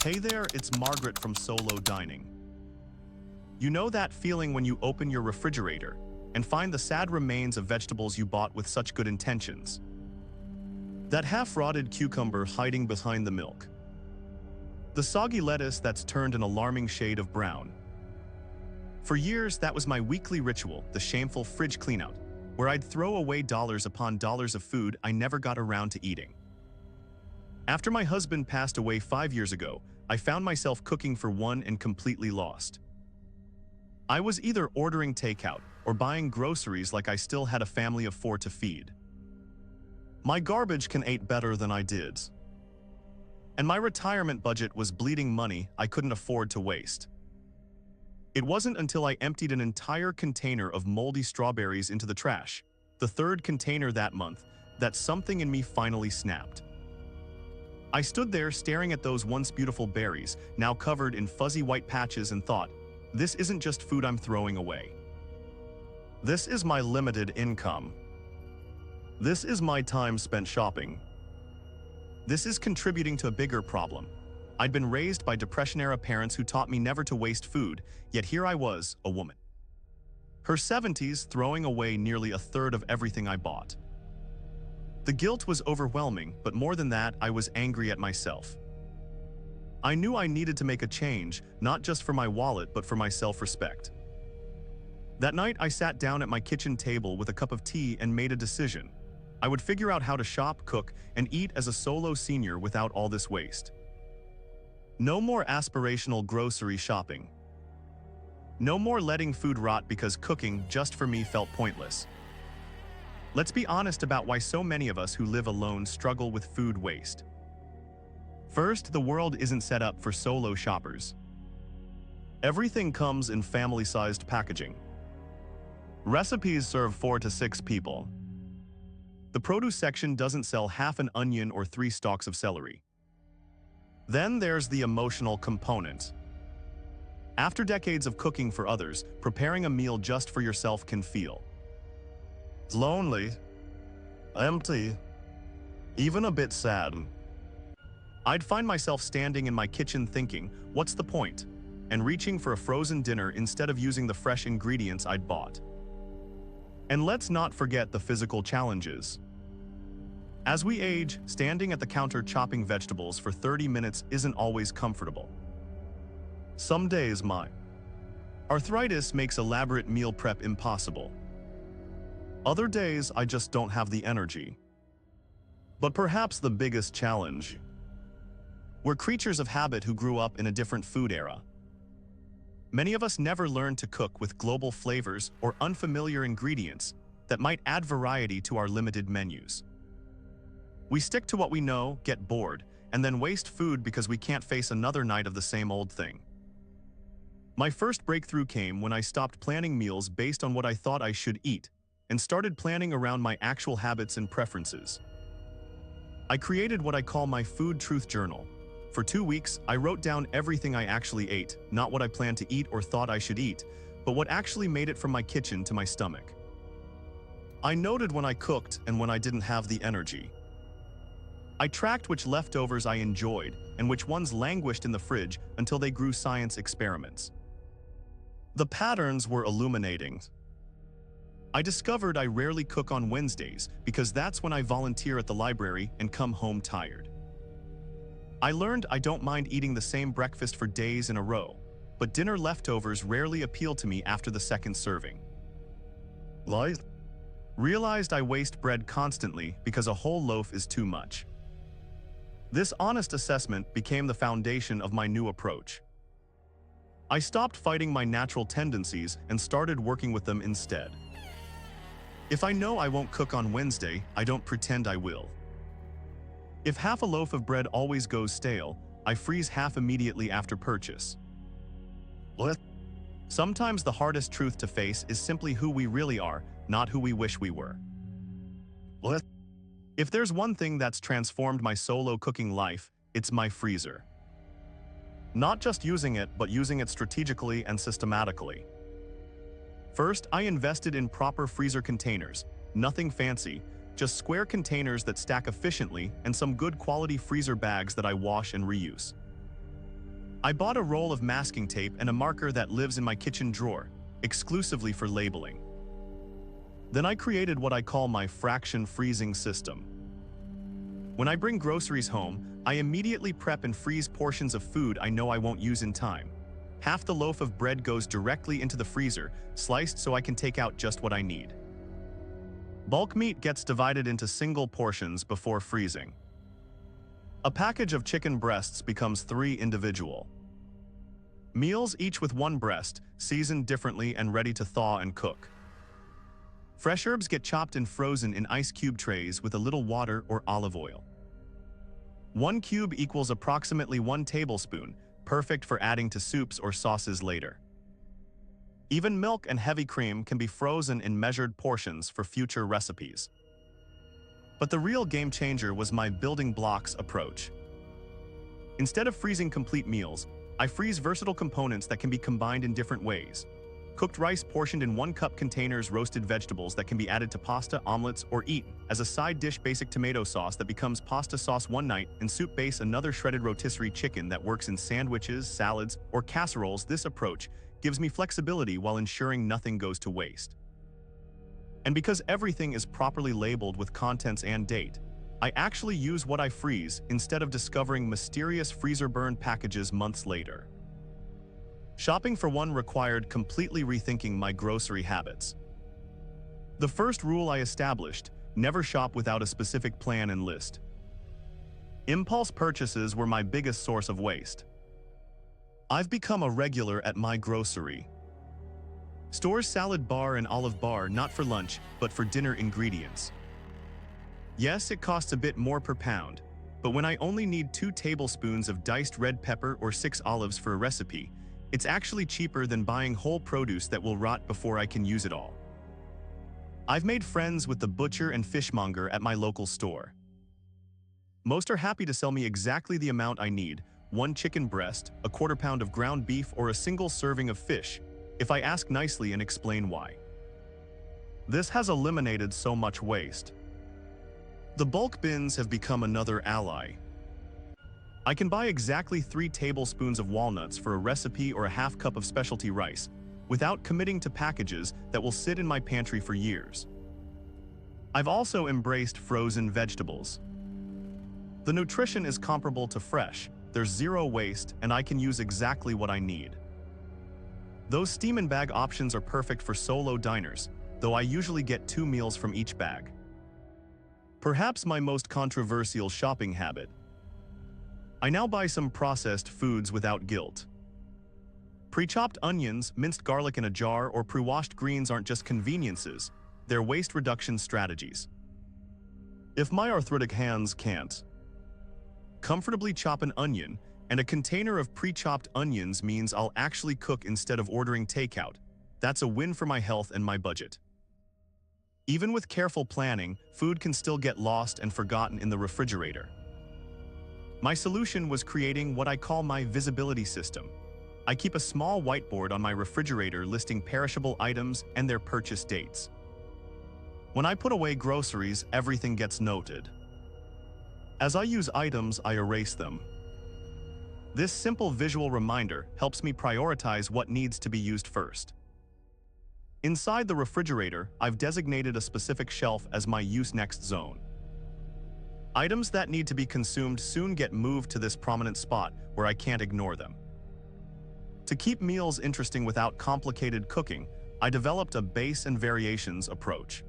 Hey there, it's Margaret from Solo Dining. You know that feeling when you open your refrigerator and find the sad remains of vegetables you bought with such good intentions? That half-rotted cucumber hiding behind the milk. The soggy lettuce that's turned an alarming shade of brown. For years, that was my weekly ritual, the shameful fridge cleanout, where I'd throw away dollars upon dollars of food I never got around to eating. After my husband passed away 5 years ago, I found myself cooking for one and completely lost. I was either ordering takeout or buying groceries like I still had a family of 4 to feed. My garbage can ate better than I did. And my retirement budget was bleeding money I couldn't afford to waste. It wasn't until I emptied an entire container of moldy strawberries into the trash, the third container that month, that something in me finally snapped. I stood there staring at those once beautiful berries, now covered in fuzzy white patches, and thought, this isn't just food I'm throwing away. This is my limited income. This is my time spent shopping. This is contributing to a bigger problem. I'd been raised by Depression-era parents who taught me never to waste food, yet here I was, a woman. Her 70s, throwing away nearly a third of everything I bought. The guilt was overwhelming, but more than that, I was angry at myself. I knew I needed to make a change, not just for my wallet, but for my self-respect. That night, I sat down at my kitchen table with a cup of tea and made a decision. I would figure out how to shop, cook, and eat as a solo senior without all this waste. No more aspirational grocery shopping. No more letting food rot because cooking just for me felt pointless. Let's be honest about why so many of us who live alone struggle with food waste. First, the world isn't set up for solo shoppers. Everything comes in family-sized packaging. Recipes serve 4 to 6 people. The produce section doesn't sell half an onion or 3 stalks of celery. Then there's the emotional component. After decades of cooking for others, preparing a meal just for yourself can feel lonely, empty, even a bit sad. I'd find myself standing in my kitchen thinking, what's the point? And reaching for a frozen dinner instead of using the fresh ingredients I'd bought. And let's not forget the physical challenges. As we age, standing at the counter chopping vegetables for 30 minutes isn't always comfortable. Some days my arthritis makes elaborate meal prep impossible. Other days I just don't have the energy. But perhaps the biggest challenge. We're creatures of habit who grew up in a different food era. Many of us never learned to cook with global flavors or unfamiliar ingredients that might add variety to our limited menus. We stick to what we know, get bored, and then waste food because we can't face another night of the same old thing. My first breakthrough came when I stopped planning meals based on what I thought I should eat and started planning around my actual habits and preferences. I created what I call my food truth journal. For 2 weeks, I wrote down everything I actually ate, not what I planned to eat or thought I should eat, but what actually made it from my kitchen to my stomach. I noted when I cooked and when I didn't have the energy. I tracked which leftovers I enjoyed and which ones languished in the fridge until they grew science experiments. The patterns were illuminating. I discovered I rarely cook on Wednesdays because that's when I volunteer at the library and come home tired. I learned I don't mind eating the same breakfast for days in a row, but dinner leftovers rarely appeal to me after the second serving. Realized I waste bread constantly because a whole loaf is too much. This honest assessment became the foundation of my new approach. I stopped fighting my natural tendencies and started working with them instead. If I know I won't cook on Wednesday, I don't pretend I will. If half a loaf of bread always goes stale, I freeze half immediately after purchase. Sometimes the hardest truth to face is simply who we really are, not who we wish we were. If there's one thing that's transformed my solo cooking life, it's my freezer. Not just using it, but using it strategically and systematically. First, I invested in proper freezer containers, nothing fancy, just square containers that stack efficiently and some good quality freezer bags that I wash and reuse. I bought a roll of masking tape and a marker that lives in my kitchen drawer, exclusively for labeling. Then I created what I call my fraction freezing system. When I bring groceries home, I immediately prep and freeze portions of food I know I won't use in time. Half the loaf of bread goes directly into the freezer, sliced so I can take out just what I need. Bulk meat gets divided into single portions before freezing. A package of chicken breasts becomes 3 individual meals, each with 1 breast, seasoned differently and ready to thaw and cook. Fresh herbs get chopped and frozen in ice cube trays with a little water or olive oil. 1 cube equals approximately 1 tablespoon, perfect for adding to soups or sauces later. Even milk and heavy cream can be frozen in measured portions for future recipes. But the real game changer was my building blocks approach. Instead of freezing complete meals, I freeze versatile components that can be combined in different ways. Cooked rice portioned in 1-cup containers, roasted vegetables that can be added to pasta, omelets, or eaten as a side dish, basic tomato sauce that becomes pasta sauce one night, and soup base, another shredded rotisserie chicken that works in sandwiches, salads, or casseroles. This approach gives me flexibility while ensuring nothing goes to waste. And because everything is properly labeled with contents and date, I actually use what I freeze instead of discovering mysterious freezer-burned packages months later. Shopping for one required completely rethinking my grocery habits. The first rule I established: never shop without a specific plan and list. Impulse purchases were my biggest source of waste. I've become a regular at my grocery store's salad bar and olive bar, not for lunch, but for dinner ingredients. Yes, it costs a bit more per pound, but when I only need 2 tablespoons of diced red pepper or 6 olives for a recipe, it's actually cheaper than buying whole produce that will rot before I can use it all. I've made friends with the butcher and fishmonger at my local store. Most are happy to sell me exactly the amount I need: 1 chicken breast, a 1/4 pound of ground beef, or a single serving of fish, if I ask nicely and explain why. This has eliminated so much waste. The bulk bins have become another ally. I can buy exactly 3 tablespoons of walnuts for a recipe or a 1/2 cup of specialty rice, without committing to packages that will sit in my pantry for years. I've also embraced frozen vegetables. The nutrition is comparable to fresh, there's 0 waste, and I can use exactly what I need. Those steam and bag options are perfect for solo diners, though I usually get 2 meals from each bag. Perhaps my most controversial shopping habit: I now buy some processed foods without guilt. Pre-chopped onions, minced garlic in a jar, or pre-washed greens aren't just conveniences, they're waste reduction strategies. If my arthritic hands can't comfortably chop an onion, and a container of pre-chopped onions means I'll actually cook instead of ordering takeout, that's a win for my health and my budget. Even with careful planning, food can still get lost and forgotten in the refrigerator. My solution was creating what I call my visibility system. I keep a small whiteboard on my refrigerator listing perishable items and their purchase dates. When I put away groceries, everything gets noted. As I use items, I erase them. This simple visual reminder helps me prioritize what needs to be used first. Inside the refrigerator, I've designated a specific shelf as my use next zone. Items that need to be consumed soon get moved to this prominent spot where I can't ignore them. To keep meals interesting without complicated cooking, I developed a base and variations approach.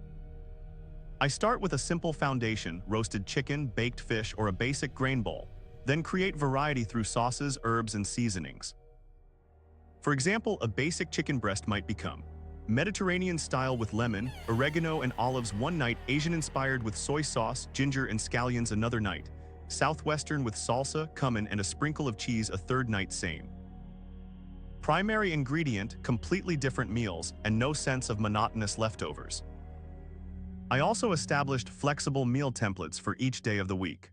I start with a simple foundation: roasted chicken, baked fish, or a basic grain bowl, then create variety through sauces, herbs, and seasonings. For example, a basic chicken breast might become Mediterranean style with lemon, oregano, and olives one night, Asian inspired with soy sauce, ginger, and scallions another night, Southwestern with salsa, cumin, and a sprinkle of cheese a third night. Same primary ingredient, completely different meals, and no sense of monotonous leftovers. I also established flexible meal templates for each day of the week.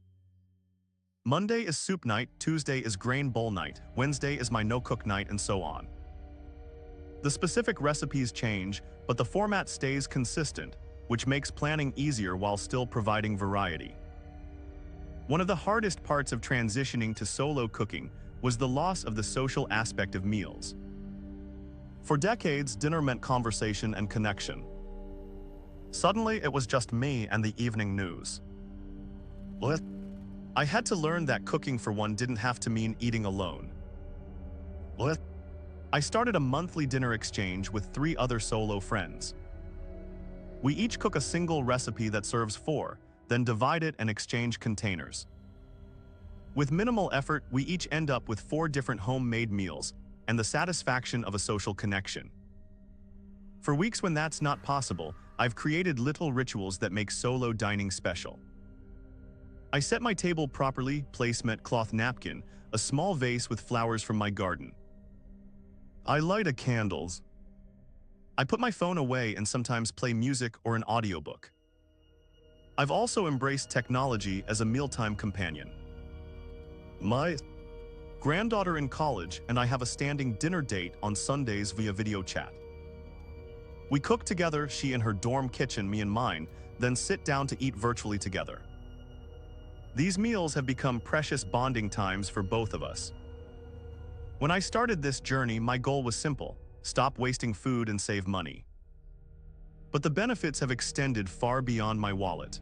Monday is soup night, Tuesday is grain bowl night, Wednesday is my no-cook night, and so on. The specific recipes change, but the format stays consistent, which makes planning easier while still providing variety. One of the hardest parts of transitioning to solo cooking was the loss of the social aspect of meals. For decades, dinner meant conversation and connection. Suddenly, it was just me and the evening news. I had to learn that cooking for one didn't have to mean eating alone. I started a monthly dinner exchange with 3 other solo friends. We each cook a single recipe that serves 4, then divide it and exchange containers. With minimal effort, we each end up with 4 different homemade meals and the satisfaction of a social connection. For weeks when that's not possible, I've created little rituals that make solo dining special. I set my table properly, placemat cloth napkin, a small vase with flowers from my garden. I light a candles. I put my phone away and sometimes play music or an audiobook. I've also embraced technology as a mealtime companion. My granddaughter in college and I have a standing dinner date on Sundays via video chat. We cook together, she in her dorm kitchen, me in mine, then sit down to eat virtually together. These meals have become precious bonding times for both of us. When I started this journey, my goal was simple: stop wasting food and save money. But the benefits have extended far beyond my wallet.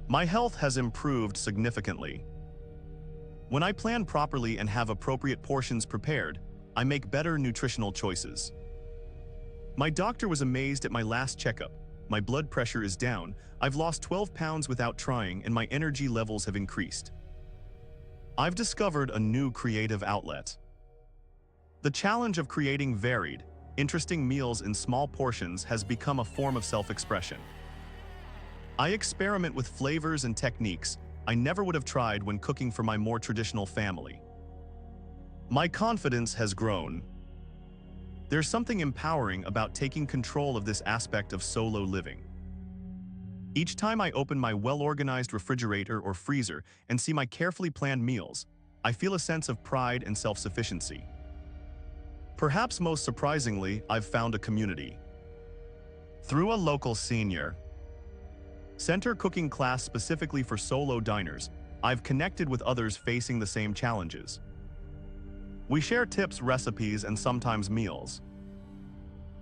My health has improved significantly. When I plan properly and have appropriate portions prepared, I make better nutritional choices. My doctor was amazed at my last checkup. My blood pressure is down, I've lost 12 pounds without trying, and my energy levels have increased. I've discovered a new creative outlet. The challenge of creating varied, interesting meals in small portions has become a form of self-expression. I experiment with flavors and techniques I never would have tried when cooking for my more traditional family. My confidence has grown. There's something empowering about taking control of this aspect of solo living. Each time I open my well-organized refrigerator or freezer and see my carefully planned meals, I feel a sense of pride and self-sufficiency. Perhaps most surprisingly, I've found a community. Through a local senior center cooking class specifically for solo diners, I've connected with others facing the same challenges. We share tips, recipes, and sometimes meals.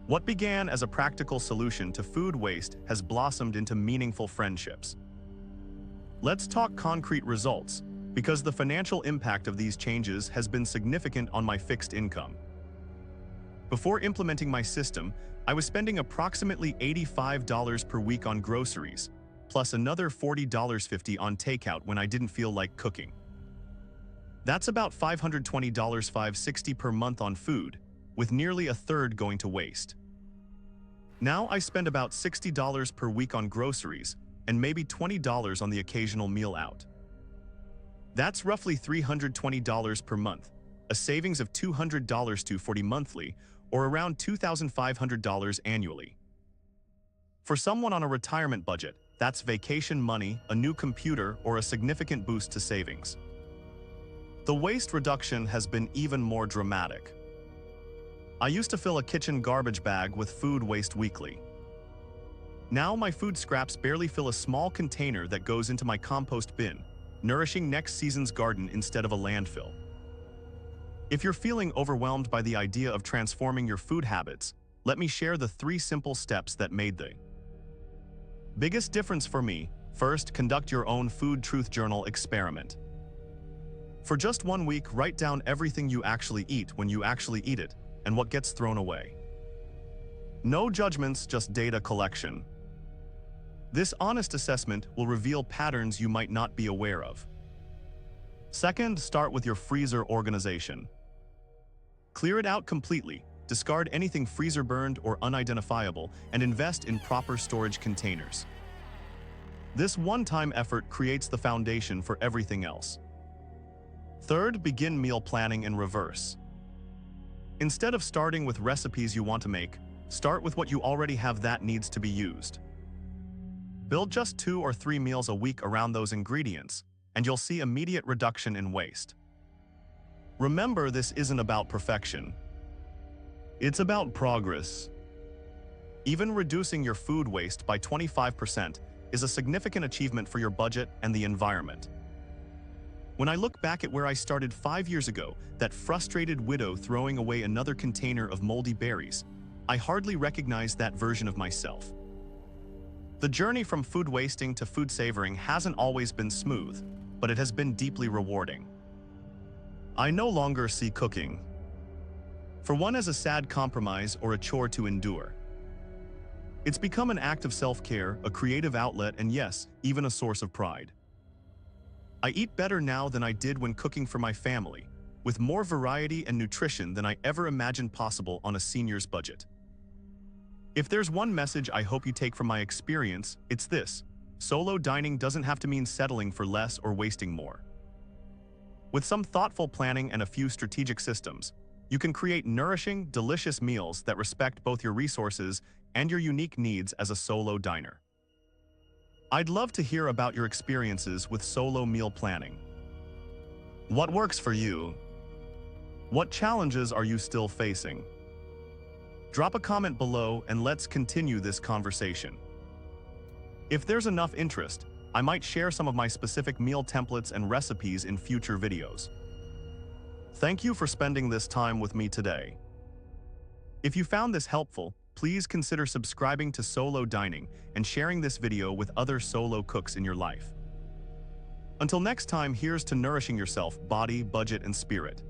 What began as a practical solution to food waste has blossomed into meaningful friendships. Let's talk concrete results, because the financial impact of these changes has been significant on my fixed income. Before implementing my system, I was spending approximately $85 per week on groceries, plus another $40.50 on takeout when I didn't feel like cooking. That's about $520, $560 per month on food, with nearly a third going to waste. Now I spend about $60 per week on groceries and maybe $20 on the occasional meal out. That's roughly $320 per month, a savings of $200 to $40 monthly, or around $2,500 annually. For someone on a retirement budget, that's vacation money, a new computer, or a significant boost to savings. The waste reduction has been even more dramatic. I used to fill a kitchen garbage bag with food waste weekly. Now my food scraps barely fill a small container that goes into my compost bin, nourishing next season's garden instead of a landfill. If you're feeling overwhelmed by the idea of transforming your food habits, let me share the 3 simple steps that made the biggest difference for me. First, conduct your own food truth journal experiment. For just 1 week, write down everything you actually eat when you actually eat it, and what gets thrown away. No judgments, just data collection. This honest assessment will reveal patterns you might not be aware of. Second, start with your freezer organization. Clear it out completely, discard anything freezer burned or unidentifiable, and invest in proper storage containers. This one-time effort creates the foundation for everything else. Third, begin meal planning in reverse. Instead of starting with recipes you want to make, start with what you already have that needs to be used. Build just 2 or 3 meals a week around those ingredients, and you'll see immediate reduction in waste. Remember, this isn't about perfection. It's about progress. Even reducing your food waste by 25% is a significant achievement for your budget and the environment. When I look back at where I started 5 years ago, that frustrated widow throwing away another container of moldy berries, I hardly recognize that version of myself. The journey from food wasting to food savoring hasn't always been smooth, but it has been deeply rewarding. I no longer see cooking for one as a sad compromise or a chore to endure. It's become an act of self-care, a creative outlet, and yes, even a source of pride. I eat better now than I did when cooking for my family, with more variety and nutrition than I ever imagined possible on a senior's budget. If there's one message I hope you take from my experience, it's this: solo dining doesn't have to mean settling for less or wasting more. With some thoughtful planning and a few strategic systems, you can create nourishing, delicious meals that respect both your resources and your unique needs as a solo diner. I'd love to hear about your experiences with solo meal planning. What works for you? What challenges are you still facing? Drop a comment below and let's continue this conversation. If there's enough interest, I might share some of my specific meal templates and recipes in future videos. Thank you for spending this time with me today. If you found this helpful, please consider subscribing to Solo Dining and sharing this video with other solo cooks in your life. Until next time, here's to nourishing yourself, body, budget, and spirit.